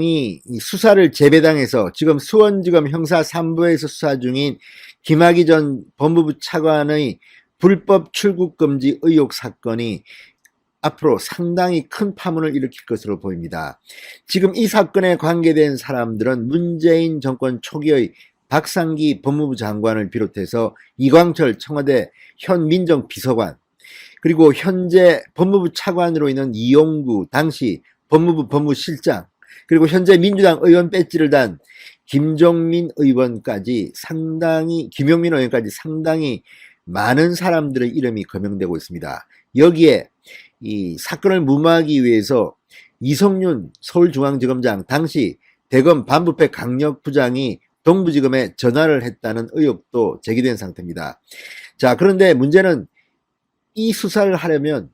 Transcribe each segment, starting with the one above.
이 수사를 재배당해서 지금 수원지검 형사 3부에서 수사 중인 김학의 전 법무부 차관의 불법 출국 금지 의혹 사건이 앞으로 상당히 큰 파문을 일으킬 것으로 보입니다. 지금 이 사건에 관계된 사람들은 문재인 정권 초기의 박상기 법무부 장관을 비롯해서 이광철 청와대 현 민정비서관, 그리고 현재 법무부 차관으로 있는 이용구 당시 법무부 법무실장, 그리고 현재 민주당 의원 배지를 단 김종민 의원까지 상당히 많은 사람들의 이름이 거명되고 있습니다. 여기에 이 사건을 무마하기 위해서 이성윤 서울중앙지검장 당시 대검 반부패 강력부장이 동부지검에 전화를 했다는 의혹도 제기된 상태입니다. 자, 그런데 문제는 이 수사를 하려면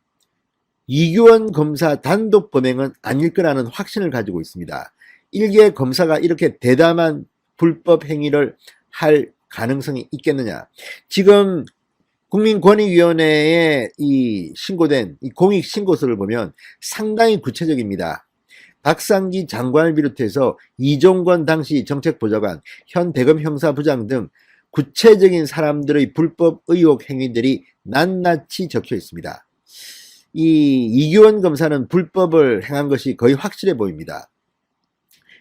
이규원 검사 단독 범행은 아닐 거라는 확신을 가지고 있습니다. 일개 검사가 이렇게 대담한 불법 행위를 할 가능성이 있겠느냐. 지금 국민권익위원회에 신고된 이 공익신고서를 보면 상당히 구체적입니다. 박상기 장관을 비롯해서 이종건 당시 정책보좌관, 현 대검 형사부장 등 구체적인 사람들의 불법 의혹 행위들이 낱낱이 적혀 있습니다. 이 이규원 검사는 불법을 행한 것이 거의 확실해 보입니다.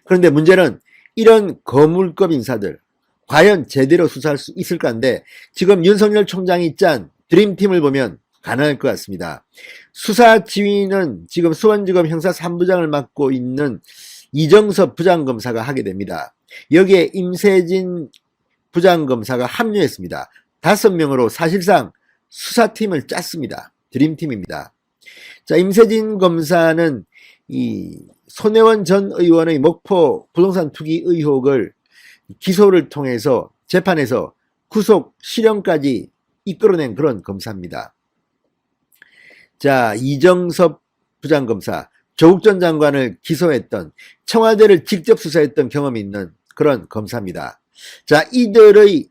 그런데 문제는 이런 거물급 인사들 과연 제대로 수사할 수 있을까 한데, 지금 윤석열 총장이 짠 드림팀을 보면 가능할 것 같습니다. 수사 지휘는 지금 수원지검 형사 3부장을 맡고 있는 이정섭 부장검사가 하게 됩니다. 여기에 임세진 부장검사가 합류했습니다. 5명으로 사실상 수사팀을 짰습니다. 드림팀입니다. 자, 임세진 검사는 이 손혜원 전 의원의 목포 부동산 투기 의혹을 기소를 통해서 재판에서 구속 실형까지 이끌어낸 그런 검사입니다. 자, 이정섭 부장검사, 조국 전 장관을 기소했던, 청와대를 직접 수사했던 경험이 있는 그런 검사입니다. 자, 이들의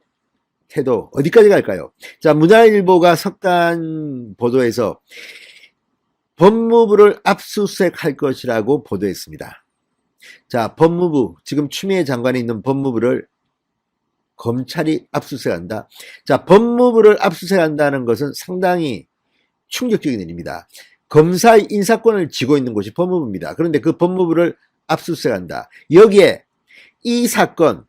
태도 어디까지 갈까요? 자, 문화일보가 석간 보도에서 법무부를 압수수색할 것이라고 보도했습니다. 자, 법무부, 지금 추미애 장관이 있는 법무부를 검찰이 압수수색한다. 자, 법무부를 압수수색한다는 것은 상당히 충격적인 일입니다. 검사의 인사권을 쥐고 있는 곳이 법무부입니다. 그런데 그 법무부를 압수수색한다. 여기에 이 사건,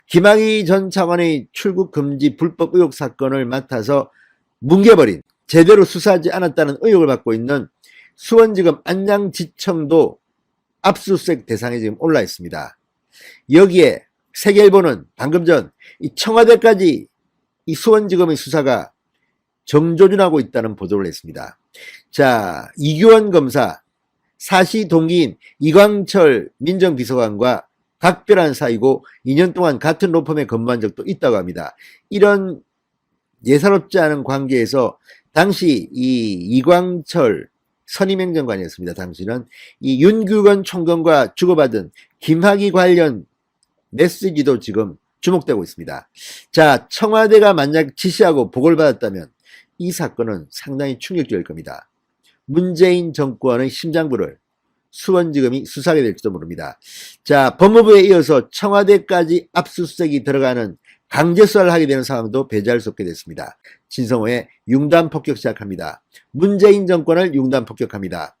김학의 전 차관의 출국 금지 불법 의혹 사건을 맡아서 뭉개버린, 제대로 수사하지 않았다는 의혹을 받고 있는 수원지검 안양지청도 압수수색 대상에 지금 올라 있습니다. 여기에 세계일보는 방금 전 이 청와대까지 이 수원지검의 수사가 정조준하고 있다는 보도를 했습니다. 자, 이규원 검사, 사시 동기인 이광철 민정비서관과 각별한 사이고 2년 동안 같은 로펌에 근무한 적도 있다고 합니다. 이런 예사롭지 않은 관계에서 당시 이 이광철 선임행정관이었습니다. 당시는 이 윤규건 총경과 주고받은 김학의 관련 메시지도 지금 주목되고 있습니다. 자, 청와대가 만약 지시하고 보고를 받았다면 이 사건은 상당히 충격적일 겁니다. 문재인 정권의 심장부를 수원지검이 수사하게 될지도 모릅니다. 자, 법무부에 이어서 청와대까지 압수수색이 들어가는 강제 수사를 하게 되는 상황도 배제할 수 없게 됐습니다. 진성호의 융단 폭격 시작합니다. 문재인 정권을 융단 폭격합니다.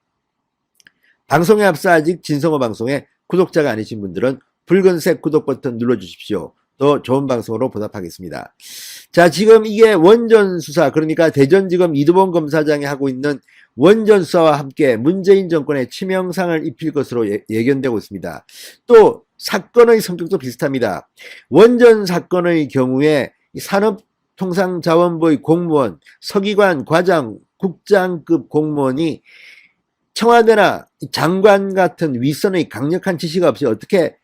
방송에 앞서 아직 진성호 방송에 구독자가 아니신 분들은 붉은색 구독 버튼 눌러주십시오. 더 좋은 방송으로 보답하겠습니다. 자, 지금 이게 원전 수사, 그러니까 대전지검 이두범 검사장이 하고 있는 원전 수사와 함께 문재인 정권의 치명상을 입힐 것으로 예견되고 있습니다. 또 사건의 성격도 비슷합니다. 원전 사건의 경우에 산업통상자원부의 공무원, 서기관, 과장, 국장급 공무원이 청와대나 장관 같은 윗선의 강력한 지시가 없이 어떻게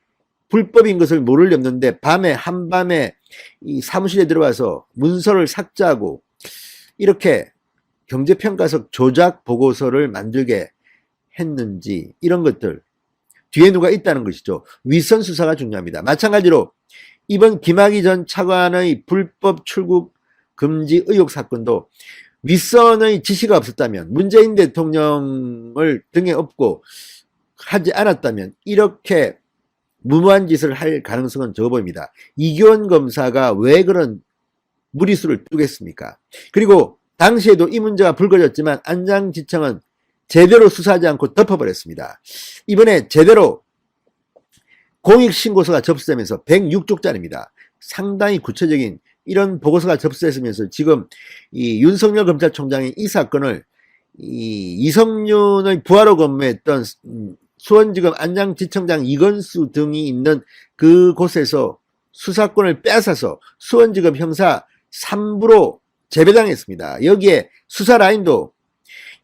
불법인 것을 모를 리 없는데 한밤에 이 사무실에 들어와서 문서를 삭제하고 이렇게 경제평가석 조작 보고서를 만들게 했는지, 이런 것들 뒤에 누가 있다는 것이죠. 윗선 수사가 중요합니다. 마찬가지로 이번 김학의 전 차관의 불법 출국 금지 의혹 사건도 윗선의 지시가 없었다면, 문재인 대통령을 등에 업고 하지 않았다면 이렇게 무모한 짓을 할 가능성은 적어 보입니다. 이규원 검사가 왜 그런 무리수를 두겠습니까? 그리고 당시에도 이 문제가 불거졌지만 안장지청은 제대로 수사하지 않고 덮어버렸습니다. 이번에 제대로 공익신고서가 접수되면서 106쪽짜리입니다. 상당히 구체적인 이런 보고서가 접수됐으면서 지금 이 윤석열 검찰총장이 이 사건을 이성윤의 부하로 근무했던 수원지검 안장지청장 이건수 등이 있는 그곳에서 수사권을 뺏어서 수원지검 형사 3부로 재배당했습니다. 여기에 수사 라인도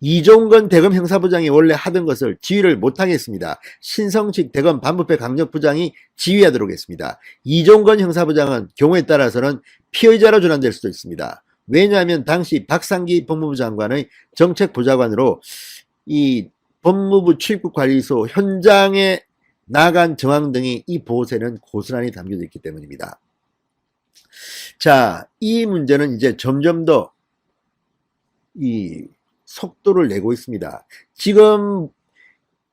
이종건 대검 형사부장이 원래 하던 것을 지휘를 못하겠습니다. 신성식 대검 반부패 강력부장이 지휘하도록 했습니다. 이종건 형사부장은 경우에 따라서는 피의자로 전환될 수도 있습니다. 왜냐하면 당시 박상기 법무부 장관의 정책보좌관으로 이 법무부 출입국관리소 현장에 나간 정황 등이 이 보고서에는 고스란히 담겨져 있기 때문입니다. 자, 이 문제는 이제 점점 더 이 속도를 내고 있습니다. 지금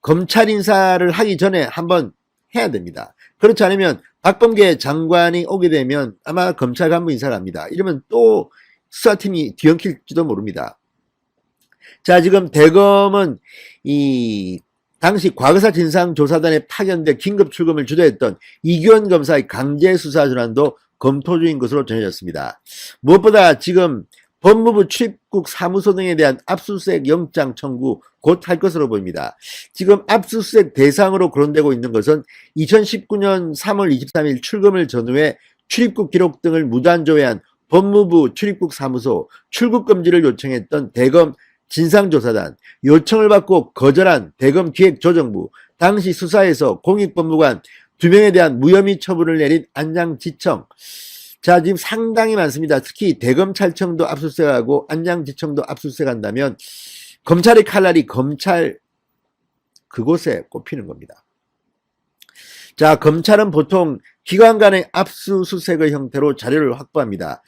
검찰 인사를 하기 전에 한번 해야 됩니다. 그렇지 않으면 박범계 장관이 오게 되면 아마 검찰 간부 인사를 합니다. 이러면 또 수사팀이 뒤엉킬지도 모릅니다. 자, 지금 대검은 이 당시 과거사 진상조사단에 파견돼 긴급 출검을 주도했던 이규원 검사의 강제 수사 전환도 검토 중인 것으로 전해졌습니다. 무엇보다 지금 법무부 출입국 사무소 등에 대한 압수수색 영장 청구 곧 할 것으로 보입니다. 지금 압수수색 대상으로 거론되고 있는 것은 2019년 3월 23일 출검을 전후해 출입국 기록 등을 무단 조회한 법무부 출입국 사무소 출국 금지를 요청했던 대검 진상조사단, 요청을 받고 거절한 대검 기획조정부, 당시 수사에서 공익법무관 2명에 대한 무혐의 처분을 내린 안장지청. 자, 지금 상당히 많습니다. 특히 대검찰청도 압수수색하고 안장지청도 압수수색한다면 검찰의 칼날이 검찰 그곳에 꼽히는 겁니다. 자, 검찰은 보통 기관 간의 압수수색의 형태로 자료를 확보합니다.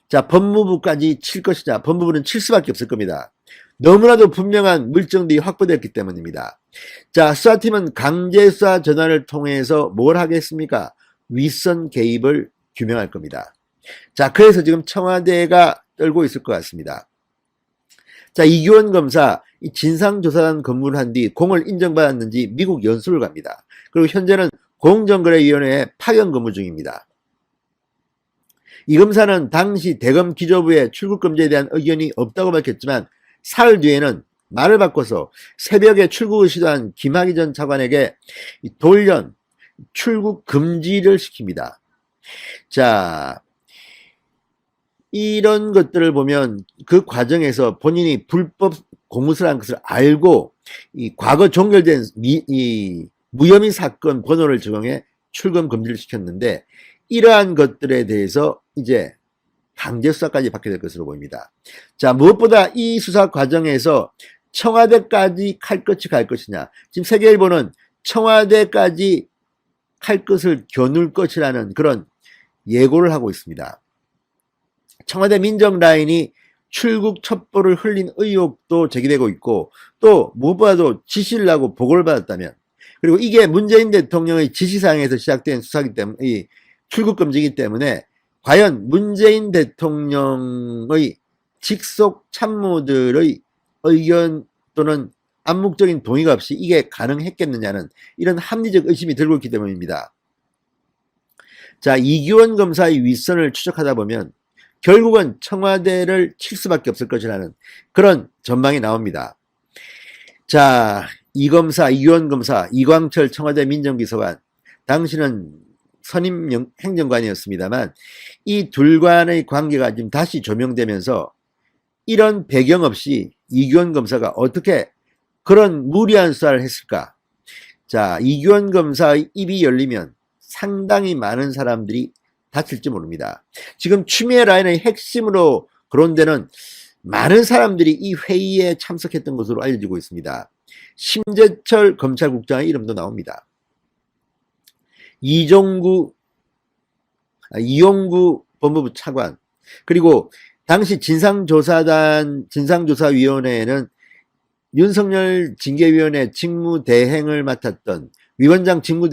자, 법무부까지 칠 것이냐? 법무부는 칠 수밖에 없을 겁니다. 너무나도 분명한 물증들이 확보됐기 때문입니다. 자, 수사팀은 강제수사 전환을 통해서 뭘 하겠습니까? 윗선 개입을 규명할 겁니다. 자, 그래서 지금 청와대가 떨고 있을 것 같습니다. 자, 이규원 검사 진상조사단 근무를 한 뒤 공을 인정받았는지 미국 연수를 갑니다. 그리고 현재는 공정거래위원회에 파견 근무 중입니다. 이 검사는 당시 대검 기조부의 출국금지에 대한 의견이 없다고 밝혔지만 사흘 뒤에는 말을 바꿔서 새벽에 출국을 시도한 김학의 전 차관에게 돌연 출국 금지를 시킵니다. 자, 이런 것들을 보면 그 과정에서 본인이 불법 공무수라는 것을 알고 이 과거 종결된 이 무혐의 사건 번호를 적용해 출금 금지를 시켰는데 이러한 것들에 대해서 이제 강제 수사까지 받게 될 것으로 보입니다. 자, 무엇보다 이 수사 과정에서 청와대까지 칼끝이 갈 것이냐. 지금 세계일보는 청와대까지 칼 끝을 겨눌 것이라는 그런 예고를 하고 있습니다. 청와대 민정 라인이 출국 첩보를 흘린 의혹도 제기되고 있고 또 무엇보다도 지시를 하고 보고를 받았다면 그리고 이게 문재인 대통령의 지시사항에서 시작된 수사기 때문에 이 출국 금지이기 때문에 과연 문재인 대통령의 직속 참모들의 의견 또는 암묵적인 동의가 없이 이게 가능했겠느냐는 이런 합리적 의심이 들고 있기 때문입니다. 자, 이규원 검사의 윗선을 추적하다 보면 결국은 청와대를 칠 수밖에 없을 것이라는 그런 전망이 나옵니다. 자, 이 검사, 이규원 검사, 이광철 청와대 민정비서관, 당시는 선임 행정관이었습니다만 이 둘간의 관계가 지금 다시 조명되면서 이런 배경 없이 이규원 검사가 어떻게 그런 무리한 수사를 했을까? 자, 이규원 검사의 입이 열리면 상당히 많은 사람들이 다칠지 모릅니다. 지금 추미애 라인의 핵심으로 거론되는 많은 사람들이 이 회의에 참석했던 것으로 알려지고 있습니다. 심재철 검찰국장의 이름도 나옵니다. 이용구 법무부 차관, 그리고 당시 진상조사위원회에는 윤석열 징계위원회 직무대행을 맡았던 위원장 직무